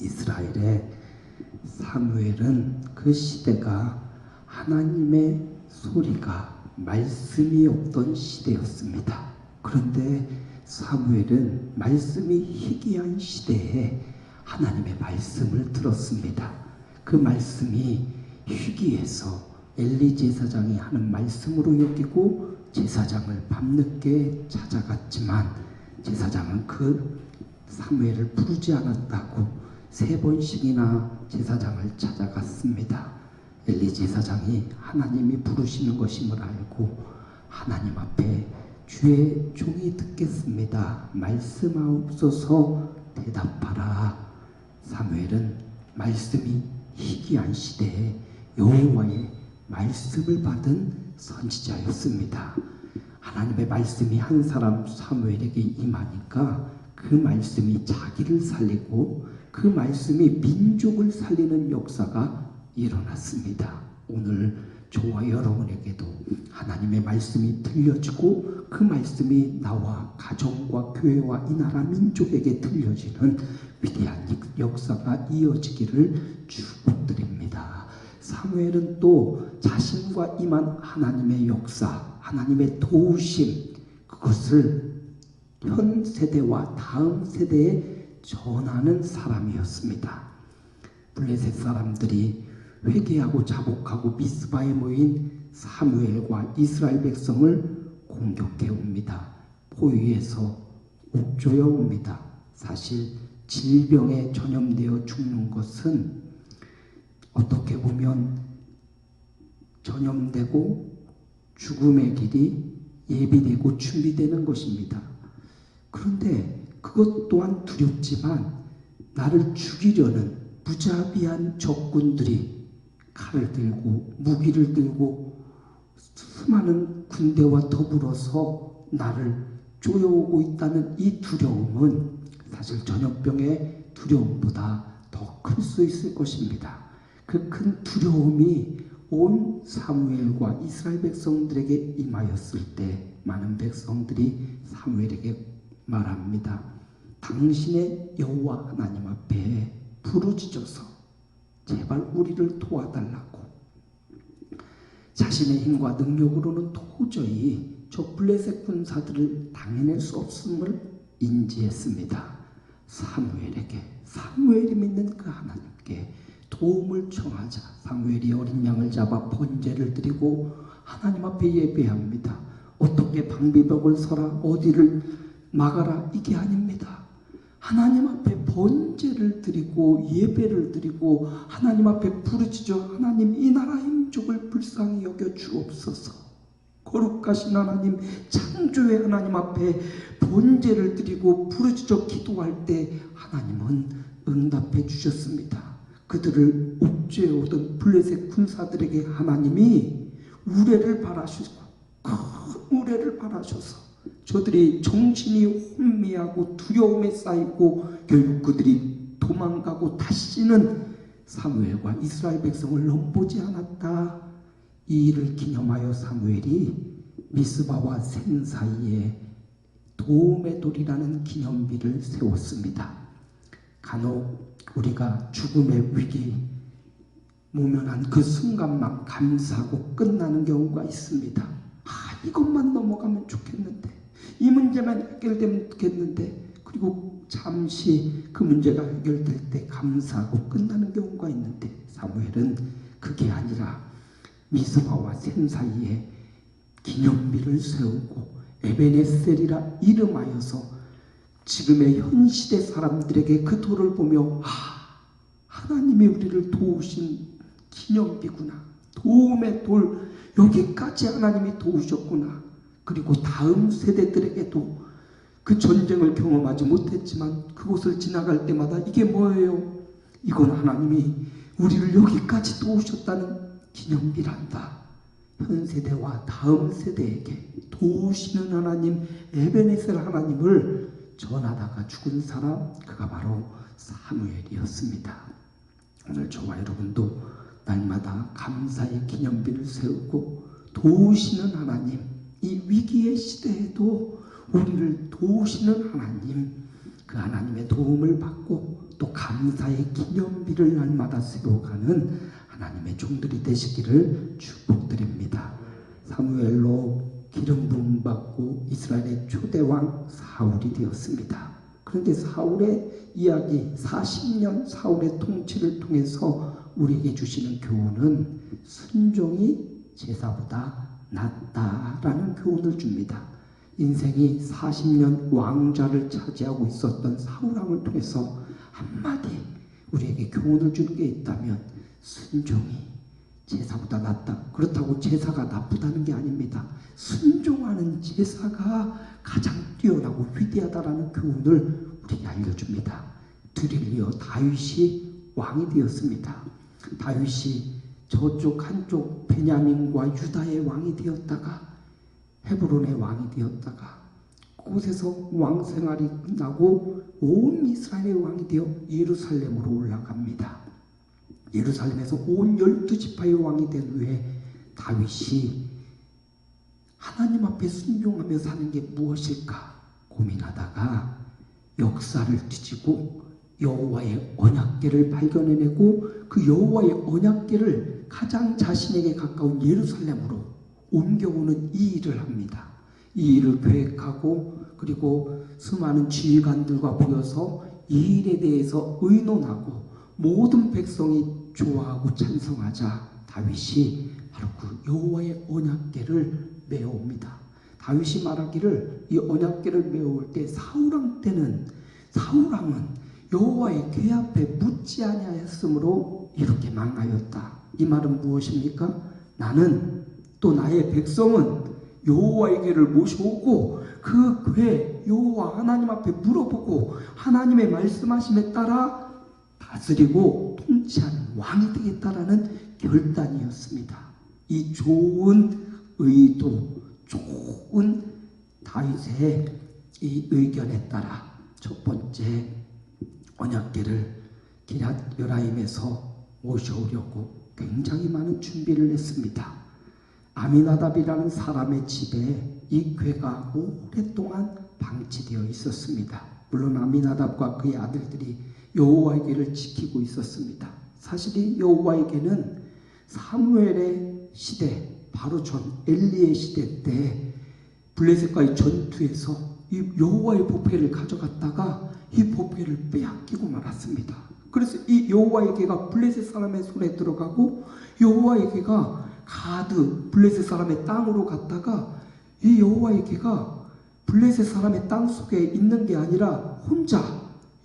이스라엘의 사무엘은 그 시대가 하나님의 소리가 말씀이 없던 시대였습니다. 그런데 사무엘은 말씀이 희귀한 시대에 하나님의 말씀을 들었습니다. 그 말씀이 희귀해서 엘리 제사장이 하는 말씀으로 여기고 제사장을 밤늦게 찾아갔지만 제사장은 그 사무엘을 부르지 않았다고 3번씩이나 제사장을 찾아갔습니다. 엘리 제사장이 하나님이 부르시는 것임을 알고 하나님 앞에 주의 종이 듣겠습니다. 말씀하옵소서 대답하라. 사무엘은 말씀이 희귀한 시대에 여호와의 말씀을 받은 선지자였습니다. 하나님의 말씀이 한 사람 사무엘에게 임하니까 그 말씀이 자기를 살리고 그 말씀이 민족을 살리는 역사가 일어났습니다. 오늘 저와 여러분에게도 하나님의 말씀이 들려지고 그 말씀이 나와 가정과 교회와 이 나라 민족에게 들려지는 위대한 역사가 이어지기를 축복드립니다. 사무엘은 또 자신과 임한 하나님의 역사, 하나님의 도우심, 그것을 현 세대와 다음 세대에 전하는 사람이었습니다. 블레셋 사람들이 회개하고 자복하고 미스바에 모인 사무엘과 이스라엘 백성을 공격해 옵니다. 포위해서 옥조여 옵니다. 사실 질병에 전염되어 죽는 것은 어떻게 보면 전염되고 죽음의 길이 예비되고 준비되는 것입니다. 그런데 그것 또한 두렵지만 나를 죽이려는 무자비한 적군들이 칼을 들고 무기를 들고 수많은 군대와 더불어서 나를 쪼여오고 있다는 이 두려움은 사실 전염병의 두려움보다 더 클 수 있을 것입니다. 그 큰 두려움이 온 사무엘과 이스라엘 백성들에게 임하였을 때 많은 백성들이 사무엘에게 말합니다. 당신의 여호와 하나님 앞에 부르짖어서 제발 우리를 도와달라고. 자신의 힘과 능력으로는 도저히 저 블레셋 군사들을 당해낼 수 없음을 인지했습니다. 사무엘이 믿는 그 하나님께 도움을 청하자 사무엘이 어린 양을 잡아 번제를 드리고 하나님 앞에 예배합니다. 어떻게 방비벽을 서라 어디를 막아라 이게 아닙니다. 하나님 앞에 번제를 드리고 예배를 드리고 하나님 앞에 부르짖어 하나님 이 나라 민족을 불쌍히 여겨 주옵소서. 거룩하신 하나님 창조의 하나님 앞에 번제를 드리고 부르짖어 기도할 때 하나님은 응답해 주셨습니다. 그들을 옥죄해 오던 블레셋 군사들에게 하나님이 우레를 바라시고 큰 우레를 바라셔서 저들이 정신이 혼미하고 두려움에 쌓이고 결국 그들이 도망가고 다시는 사무엘과 이스라엘 백성을 넘보지 않았다. 이 일을 기념하여 사무엘이 미스바와 센 사이에 도움의 돌이라는 기념비를 세웠습니다. 간혹 우리가 죽음의 위기 모면한 그 순간만 감사하고 끝나는 경우가 있습니다. 이것만 넘어가면 좋겠는데 이 문제만 해결되면 좋겠는데 그리고 잠시 그 문제가 해결될 때 감사하고 끝나는 경우가 있는데 사무엘은 그게 아니라 미스바와 센 사이에 기념비를 세우고 에베네셀이라 이름하여서 지금의 현 시대 사람들에게 그 돌을 보며 하나님이 우리를 도우신 기념비구나. 도움의 돌 여기까지 하나님이 도우셨구나. 그리고 다음 세대들에게도 그 전쟁을 경험하지 못했지만 그곳을 지나갈 때마다 이게 뭐예요? 이건 하나님이 우리를 여기까지 도우셨다는 기념비란다. 현 세대와 다음 세대에게 도우시는 하나님 에베네셀 하나님을 전하다가 죽은 사람 그가 바로 사무엘이었습니다. 오늘 저와 여러분도 날마다 감사의 기념비를 세우고 도우시는 하나님, 이 위기의 시대에도 우리를 도우시는 하나님, 그 하나님의 도움을 받고 또 감사하고 감사의 기념비를 날마다 세워가는 하나님의 종들이 되시기를 축복드립니다. 사무엘로 기름 부음 받고 이스라엘의 초대왕 사울이 되었습니다. 그런데 사울의 이야기, 40년 사울의 통치를 통해서 우리에게 주시는 교훈은 순종이 제사보다 낫다라는 교훈을 줍니다. 인생이 40년 왕좌를 차지하고 있었던 사울왕을 통해서 한마디 우리에게 교훈을 주는 게 있다면 순종이 제사보다 낫다. 그렇다고 제사가 나쁘다는 게 아닙니다. 순종하는 제사가 가장 뛰어나고 위대하다라는 교훈을 우리에게 알려줍니다. 뒤를 이어 다윗이 왕이 되었습니다. 다윗이 저쪽 한쪽 베냐민과 유다의 왕이 되었다가 헤브론의 왕이 되었다가 그곳에서 왕 생활이 끝나고 온 이스라엘의 왕이 되어 예루살렘으로 올라갑니다. 예루살렘에서 온 12지파의 왕이 된 후에 다윗이 하나님 앞에 순종하며 사는 게 무엇일까 고민하다가 역사를 뒤지고 여호와의 언약궤를 발견해내고 그 여호와의 언약궤를 가장 자신에게 가까운 예루살렘으로 옮겨오는 이 일을 합니다. 이 일을 계획하고 그리고 수많은 지휘관들과 모여서 이 일에 대해서 의논하고 모든 백성이 좋아하고 찬성하자 다윗이 바로 그 여호와의 언약궤를 메어옵니다. 다윗이 말하기를 이 언약궤를 메어올 때 사울왕 때는 사울왕은 여호와의 궤 앞에 묻지 아니하였으므로 이렇게 망하였다. 이 말은 무엇입니까? 나는 또 나의 백성은 여호와의 궤를 모셔오고 그 궤 여호와 하나님 앞에 물어보고 하나님의 말씀하심에 따라 다스리고 통치하는 왕이 되겠다라는 결단이었습니다. 이 좋은 의도, 좋은 다윗의 이 의견에 따라 첫 번째 언약궤를 기럇 여라임에서 모셔오려고 굉장히 많은 준비를 했습니다. 아미나답이라는 사람의 집에 이 궤가 오랫동안 방치되어 있었습니다. 물론 아미나답과 그의 아들들이 여호와의 궤를 지키고 있었습니다. 사실 이 여호와의 궤는 사무엘의 시대, 바로 전 엘리의 시대 때 블레셋과의 전투에서 이 여호와의 보배를 가져갔다가 이 보배를 빼앗기고 말았습니다. 그래서 이 여호와의 궤가 블레셋 사람의 손에 들어가고 여호와의 궤가 가드 블레셋 사람의 땅으로 갔다가 이 여호와의 궤가 블레셋 사람의 땅 속에 있는 게 아니라 혼자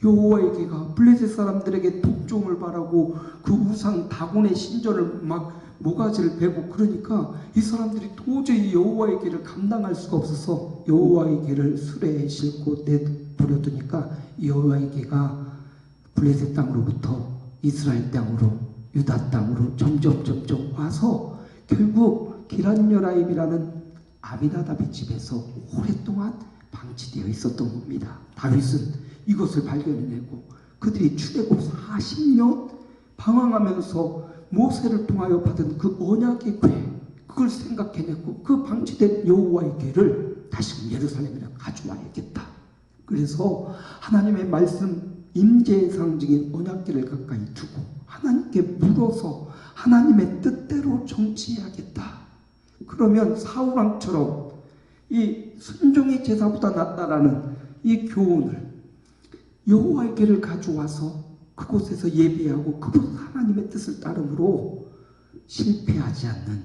여호와의 궤가 블레셋 사람들에게 독종을 바라고 그 우상 다곤의 신전을 막 모가지를 베고 그러니까 이 사람들이 도저히 여호와의 궤를 감당할 수가 없어서 여호와의 궤를 수레에 싣고 내버려두니까 여호와의 궤가 블레셋 땅으로부터 이스라엘 땅으로 유다 땅으로 점점 와서 결국 기럇여라임이라는 아미나답의 집에서 오랫동안 방치되어 있었던 겁니다. 다윗은 이것을 발견해내고 그들이 출애굽 40년 방황하면서 모세를 통하여 받은 그 언약의 궤 그걸 생각해냈고 그 방치된 여호와의 궤를 다시금 예루살렘에 가져와야겠다. 그래서 하나님의 말씀 임재의 상징인 언약궤를 가까이 두고 하나님께 물어서 하나님의 뜻대로 정치해야겠다. 그러면 사울왕처럼 이 순종이 제사보다 낫다라는 이 교훈을 여호와의 궤를 가져와서 그곳에서 예배하고 그곳 하나님의 뜻을 따름으로 실패하지 않는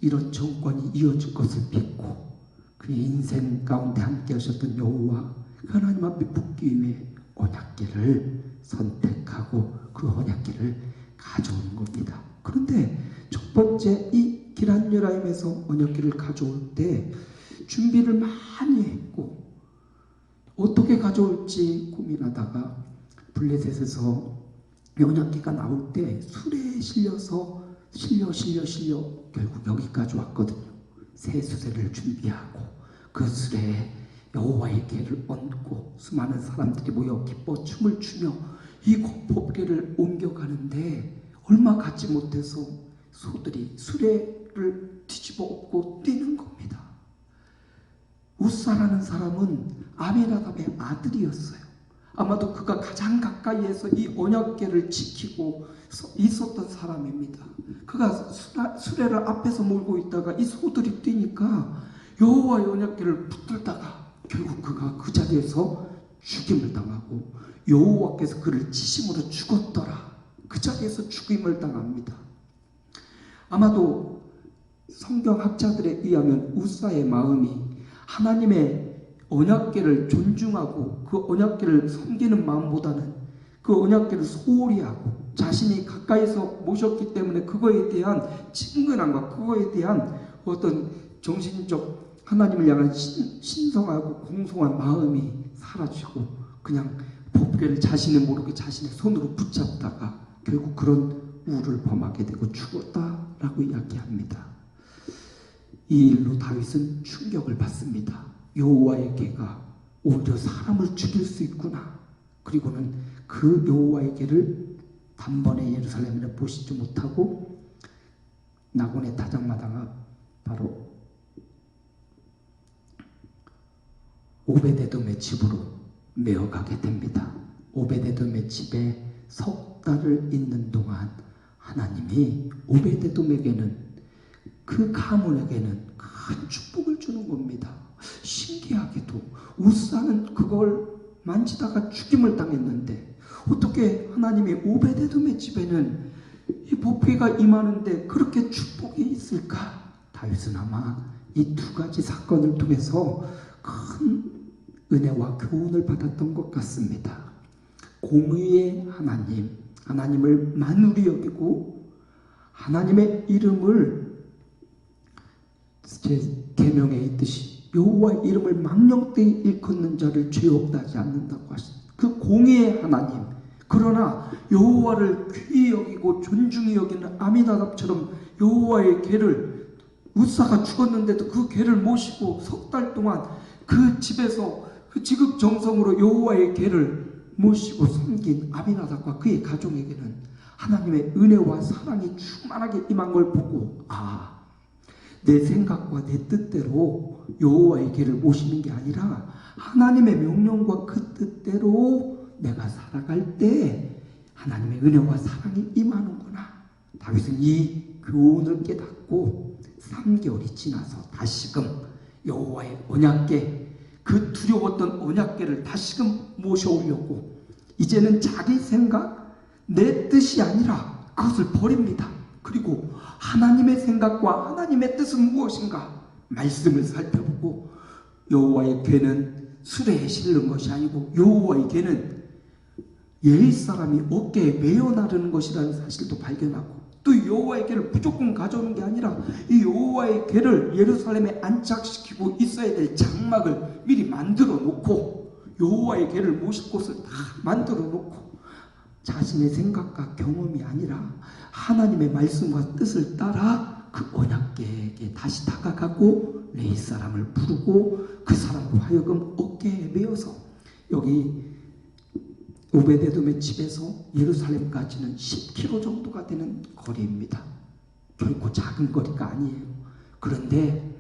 이런 정권이 이어질 것을 믿고 그의 인생 가운데 함께 하셨던 여호와 하나님 앞에 묻기 위해 언약궤를 선택하고 그 언약궤를 가져오는 겁니다. 그런데 첫 번째 이 기럇여라임에서 언약궤를 가져올 때 준비를 많이 했고 어떻게 가져올지 고민하다가 블레셋에서 언약궤가 나올 때 수레에 실려서 실려 결국 여기까지 왔거든요. 새 수레를 준비하고 그 수레에 여호와의 궤를 얹고 수많은 사람들이 모여 기뻐 춤을 추며 이 보배를 옮겨가는데 얼마 갖지 못해서 소들이 수레를 뒤집어 엎고 뛰는 겁니다. 우사라는 사람은 아미나답의 아들이었어요. 아마도 그가 가장 가까이에서 이 언약궤를 지키고 있었던 사람입니다. 그가 수레를 앞에서 몰고 있다가 이 소들이 뛰니까 여호와의 언약궤를 붙들다가 결국 그가 그 자리에서 죽임을 당하고 여호와께서 그를 치심으로 죽었더라. 그 자리에서 죽임을 당합니다. 아마도 성경학자들에 의하면 우사의 마음이 하나님의 언약궤를 존중하고 그 언약궤를 섬기는 마음보다는 그 언약궤를 소홀히 하고 자신이 가까이서 모셨기 때문에 그거에 대한 친근함과 그거에 대한 어떤 정신적 하나님을 향한 신성하고 공손한 마음이 사라지고 그냥 법궤를 자신이 모르게 자신의 손으로 붙잡다가 결국 그런 우를 범하게 되고 죽었다라고 이야기합니다. 이 일로 다윗은 충격을 받습니다. 여호와의 궤가 오히려 사람을 죽일 수 있구나. 그리고는 그 여호와의 궤를 단번에 예루살렘에 보시지 못하고 나곤의 타작마당 앞 바로 오베데돔의 집으로 메어가게 됩니다. 오베데돔의 집에 석 달을 있는 동안 하나님이 오베데돔에게는 그 가문에게는 큰 축복을 주는 겁니다. 신기하게도 우사는 그걸 만지다가 죽임을 당했는데 어떻게 하나님이 오베데돔의 집에는 이 복귀가 임하는데 그렇게 축복이 있을까? 다윗은 아마 이 두 가지 사건을 통해서 큰 은혜와 교훈을 받았던 것 같습니다. 공의의 하나님, 하나님을 만우리 여기고 하나님의 이름을 제 계명에 있듯이 여호와의 이름을 망령되이 일컫는 자를 죄 없다 하지 않는다고 하십니다. 그 공의의 하나님, 그러나 여호와를 귀히 여기고 존중히 여기는 아미나답처럼 여호와의 궤를 우사가 죽었는데도 그 궤를 모시고 석 달 동안 그 집에서 그 지극정성으로 여호와의 궤를 모시고 섬긴 아미나답과 그의 가족에게는 하나님의 은혜와 사랑이 충만하게 임한 걸 보고 내 생각과 내 뜻대로 여호와의 궤를 모시는 게 아니라 하나님의 명령과 그 뜻대로 내가 살아갈 때 하나님의 은혜와 사랑이 임하는구나. 다윗은 이 교훈을 깨닫고 3개월이 지나서 다시금 여호와의 언약궤, 그 두려웠던 언약궤를 다시금 모셔오려고 이제는 자기 생각, 내 뜻이 아니라 그것을 버립니다. 그리고 하나님의 생각과 하나님의 뜻은 무엇인가? 말씀을 살펴보고 여호와의 궤는 수레에 실는 것이 아니고 여호와의 궤는 옛사람이 어깨에 메어 나르는 것이라는 사실도 발견하고 또 여호와의 궤를 무조건 가져오는 게 아니라 이 여호와의 궤를 예루살렘에 안착시키고 있어야 될 장막을 미리 만들어 놓고 여호와의 궤를 모실 곳을 다 만들어 놓고 자신의 생각과 경험이 아니라 하나님의 말씀과 뜻을 따라 그 언약궤에게 다시 다가가고 레위 사람을 부르고 그 사람으로 하여금 어깨에 메어서 여기 오베데돔의 집에서 예루살렘까지는 10km 정도가 되는 거리입니다. 결코 작은 거리가 아니에요. 그런데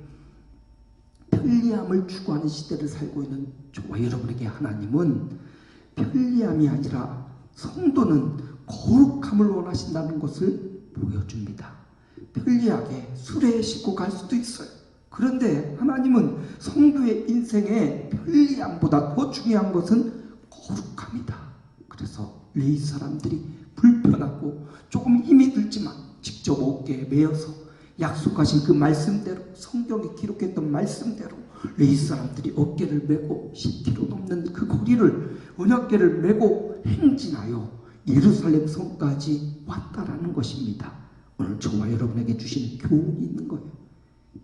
편리함을 추구하는 시대를 살고 있는 저와 여러분에게 하나님은 편리함이 아니라 성도는 거룩함을 원하신다는 것을 보여줍니다. 편리하게 수레에 싣고 갈 수도 있어요. 그런데 하나님은 성도의 인생에 편리함보다 더 중요한 것은 거룩함이다. 그래서 레위 사람들이 불편하고 조금 힘이 들지만 직접 어깨에 메어서 약속하신 그 말씀대로 성경에 기록했던 말씀대로 레위 사람들이 어깨를 메고 10km 넘는 그 거리를 언약궤를 메고 행진하여 예루살렘 성까지 왔다라는 것입니다. 오늘 저와 여러분에게 주신 교훈이 있는 거예요.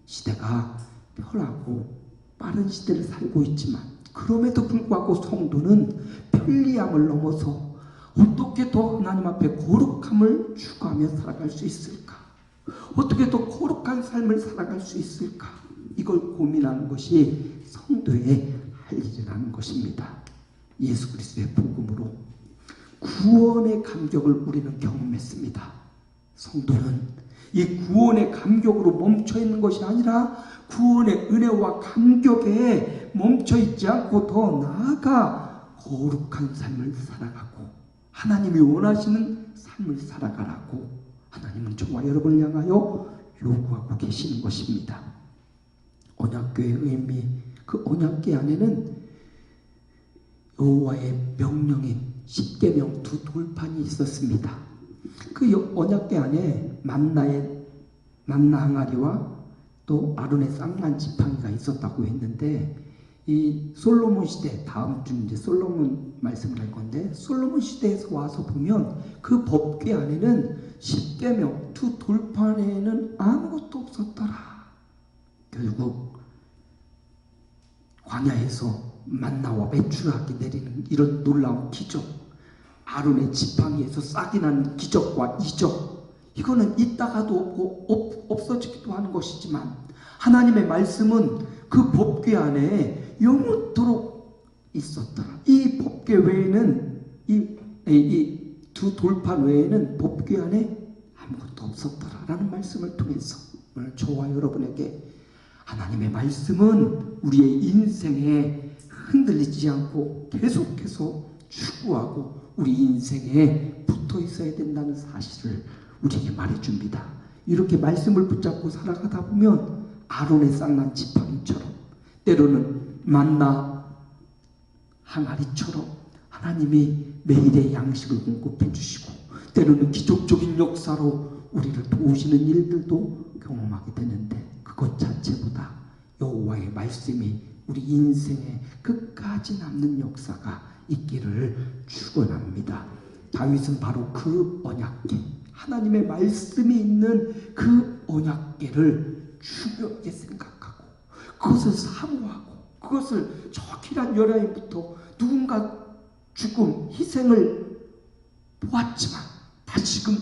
시대가 편하고 빠른 시대를 살고 있지만 그럼에도 불구하고 성도는 편리함을 넘어서 어떻게 더 하나님 앞에 거룩함을 추구하며 살아갈 수 있을까? 어떻게 더 거룩한 삶을 살아갈 수 있을까? 이걸 고민하는 것이 성도의 할 일이라는 것입니다. 예수 그리스도의 복음으로 구원의 감격을 우리는 경험했습니다. 성도는 이 구원의 감격으로 멈춰있는 것이 아니라 구원의 은혜와 감격에 멈춰있지 않고 더 나아가 거룩한 삶을 살아가고 하나님이 원하시는 삶을 살아가라고 하나님은 저와 여러분을 향하여 요구하고 계시는 것입니다. 언약궤의 의미, 그 언약궤 안에는 여호와의 명령인 십계명 두 돌판이 있었습니다. 그 언약궤 안에 만나 항아리와 또 아론의 쌍난 지팡이가 있었다고 했는데, 이 솔로몬 시대, 다음 주 이제 솔로몬 말씀을 할 건데, 솔로몬 시대에서 와서 보면 그 법궤 안에는 십계명 두 돌판에는 아무것도 없었더라. 결국 광야에서 만나와 메추라기 내리는 이런 놀라운 기적, 아론의 지팡이에서 싹이 나는 기적과 이적, 이거는 있다가도 없고 없어지기도 하는 것이지만 하나님의 말씀은 그 법궤 안에 영원토록 있었더라. 이 법궤 외에는 이 두 돌판 외에는 법궤 안에 아무것도 없었더라 라는 말씀을 통해서 오늘 저와 여러분에게 하나님의 말씀은 우리의 인생에 흔들리지 않고 계속해서 추구하고 우리 인생에 붙어 있어야 된다는 사실을 우리에게 말해줍니다. 이렇게 말씀을 붙잡고 살아가다 보면 아론의 쌍난 지팡이처럼, 때로는 만나 항아리처럼 하나님이 매일의 양식을 공급해 주시고, 때로는 기적적인 역사로 우리를 도우시는 일들도 경험하게 되는데, 그것 자체보다 여호와의 말씀이 우리 인생에 끝까지 남는 역사가 있기를 축원합니다. 다윗은 바로 그 언약궤, 하나님의 말씀이 있는 그 언약궤를 중요하게 생각하고 그것을 사모하고 그것을 저 길한 연약부터 누군가 죽음, 희생을 보았지만 다시금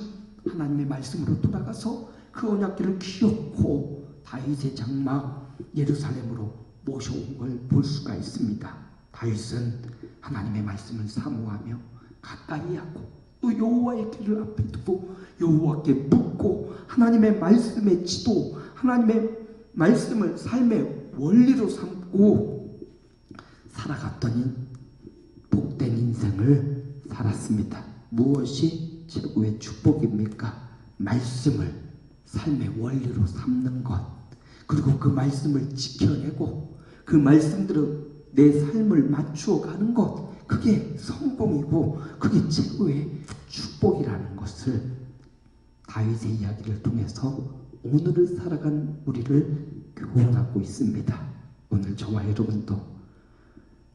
하나님의 말씀으로 돌아가서 그 언약궤를 기억고 다윗의 장막 예루살렘으로 모셔온 걸 볼 수가 있습니다. 다윗은 하나님의 말씀을 사모하며 가까이 하고 또 여호와의 길을 앞에 두고 여호와께 묻고 하나님의 말씀의 지도, 하나님의 말씀을 삶의 원리로 삼고 살아갔더니 복된 인생을 살았습니다. 무엇이 최고의 축복입니까? 말씀을 삶의 원리로 삼는 것, 그리고 그 말씀을 지켜내고 그 말씀대로 내 삶을 맞추어 가는 것, 그게 성공이고 그게 최고의 축복이라는 것을 다윗의 이야기를 통해서 오늘을 살아간 우리를 교훈하고 있습니다. 오늘 저와 여러분도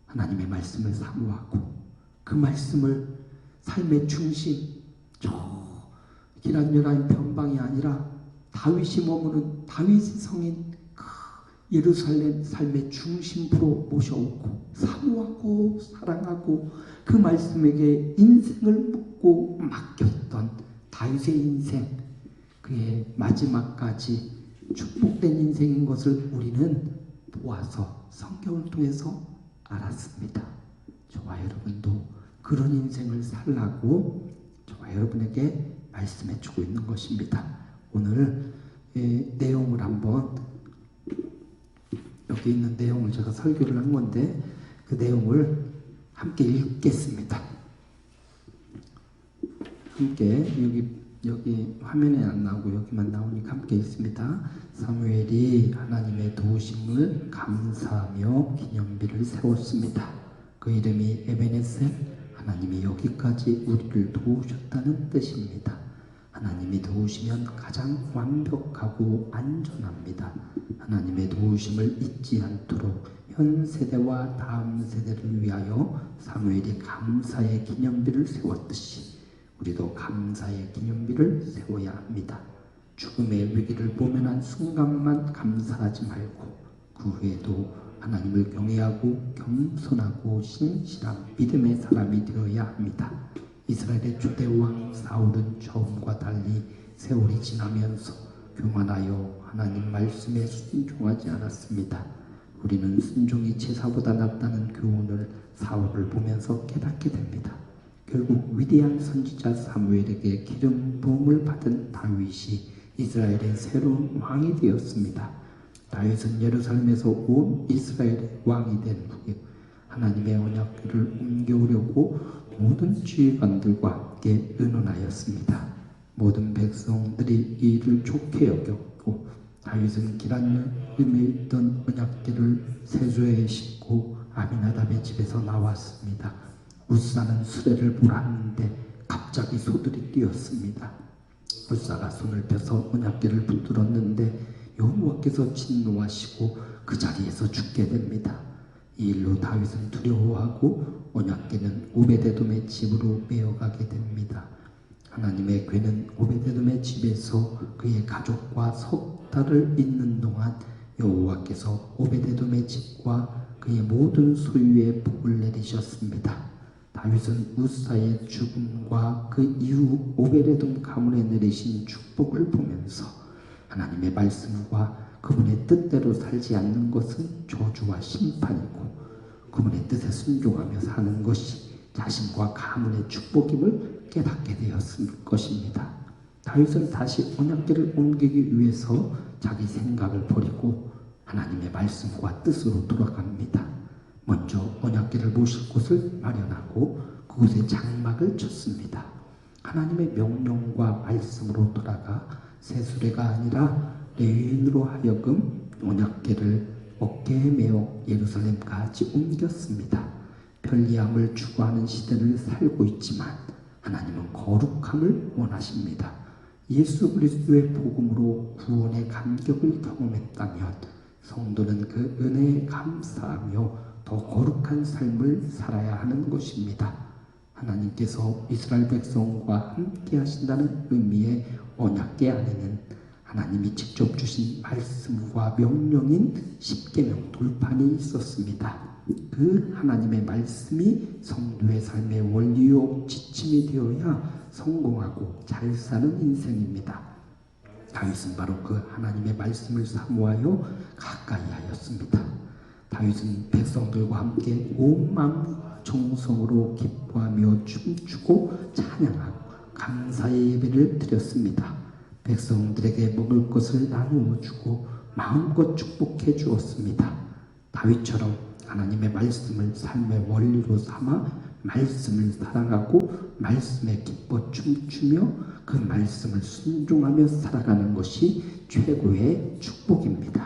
하나님의 말씀을 사모하고 그 말씀을 삶의 중심, 저 길한 연한 변방이 아니라 다윗이 머무는 다윗의 성인 그 예루살렘 삶의 중심부로 모셔오고 사모하고 사랑하고 그 말씀에게 인생을 묻고 맡겼던 다윗의 인생, 그의 마지막까지 축복된 인생인 것을 우리는 보아서 성경을 통해서 알았습니다. 저와 여러분도 그런 인생을 살라고 저와 여러분에게 말씀해 주고 있는 것입니다. 오늘 내용을 한번, 여기 있는 내용을 제가 설교를 한 건데 그 내용을 함께 읽겠습니다. 함께 여기 화면에 안 나오고 여기만 나오니까 함께 읽습니다. 사무엘이 하나님의 도우심을 감사하며 기념비를 세웠습니다. 그 이름이 에베네셀, 하나님이 여기까지 우리를 도우셨다는 뜻입니다. 하나님이 도우시면 가장 완벽하고 안전합니다. 하나님의 도우심을 잊지 않도록 현 세대와 다음 세대를 위하여 사무엘이 감사의 기념비를 세웠듯이 우리도 감사의 기념비를 세워야 합니다. 죽음의 위기를 모면한 순간만 감사하지 말고 그 후에도 하나님을 경외하고 겸손하고 신실한 믿음의 사람이 되어야 합니다. 이스라엘의 초대왕 사울은 처음과 달리 세월이 지나면서 교만하여 하나님 말씀에 순종하지 않았습니다. 우리는 순종이 제사보다 낫다는 교훈을 사울을 보면서 깨닫게 됩니다. 결국 위대한 선지자 사무엘에게 기름 부음을 받은 다윗이 이스라엘의 새로운 왕이 되었습니다. 다윗은 예루살렘에서 온 이스라엘의 왕이 된 후에 하나님의 언약궤를 옮겨오려고 모든 지휘관들과 함께 의논하였습니다. 모든 백성들이 이 일을 좋게 여겼고 다윗은 기럇임에 있던 언약궤를 세조에 싣고 아미나답의 집에서 나왔습니다. 우사는 수레를 몰았는데 갑자기 소들이 뛰었습니다. 우사가 손을 펴서 언약궤를 붙들었는데 여호와께서 진노하시고 그 자리에서 죽게 됩니다. 이 일로 다윗은 두려워하고 언약궤는 오베데돔의 집으로 메어가게 됩니다. 하나님의 궤는 오베데돔의 집에서 그의 가족과 석 달을 있는 동안 여호와께서 오베데돔의 집과 그의 모든 소유에 복을 내리셨습니다. 다윗은 우사의 죽음과 그 이후 오베데돔 가문에 내리신 축복을 보면서 하나님의 말씀과 그분의 뜻대로 살지 않는 것은 저주와 심판이고 그분의 뜻에 순종하며 사는 것이 자신과 가문의 축복임을 깨닫게 되었을 것입니다. 다윗은 다시 언약궤를 옮기기 위해서 자기 생각을 버리고 하나님의 말씀과 뜻으로 돌아갑니다. 먼저 언약궤를 모실 곳을 마련하고 그곳에 장막을 쳤습니다. 하나님의 명령과 말씀으로 돌아가 새 수레가 아니라 레위인으로 하여금 언약궤를 어깨에 메어 예루살렘까지 옮겼습니다. 편리함을 추구하는 시대를 살고 있지만 하나님은 거룩함을 원하십니다. 예수 그리스도의 복음으로 구원의 감격을 경험했다면 성도는 그 은혜에 감사하며 더 거룩한 삶을 살아야 하는 것입니다. 하나님께서 이스라엘 백성과 함께 하신다는 의미의 언약궤 안에는 하나님이 직접 주신 말씀과 명령인 십계명 돌판이 있었습니다. 그 하나님의 말씀이 성도의 삶의 원리요 지침이 되어야 성공하고 잘 사는 인생입니다. 다윗은 바로 그 하나님의 말씀을 사모하여 가까이 하였습니다. 다윗은 백성들과 함께 온 마음 정성으로 기뻐하며 춤추고 찬양하고 감사의 예배를 드렸습니다. 백성들에게 먹을 것을 나누어 주고 마음껏 축복해 주었습니다. 다윗처럼 하나님의 말씀을 삶의 원리로 삼아 말씀을 사랑하고 말씀에 기뻐 춤추며 그 말씀을 순종하며 살아가는 것이 최고의 축복입니다.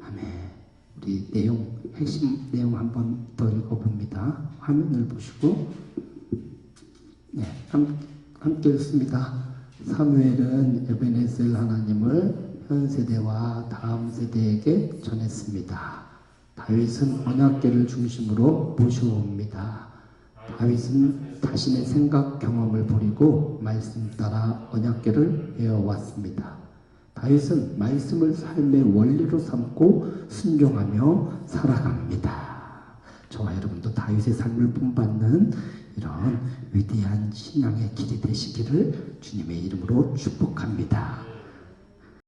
아멘. 우리 핵심 내용 한번 더 읽어봅니다. 화면을 보시고 네, 함께 읽습니다. 사무엘은 에베네셀 하나님을 현 세대와 다음 세대에게 전했습니다. 다윗은 언약궤를 중심으로 모셔옵니다. 다윗은 자신의 생각 경험을 버리고 말씀 따라 언약궤를 외워왔습니다. 다윗은 말씀을 삶의 원리로 삼고 순종하며 살아갑니다. 저와 여러분도 다윗의 삶을 본받는 이런 위대한 신앙의 길이 되시기를 주님의 이름으로 축복합니다.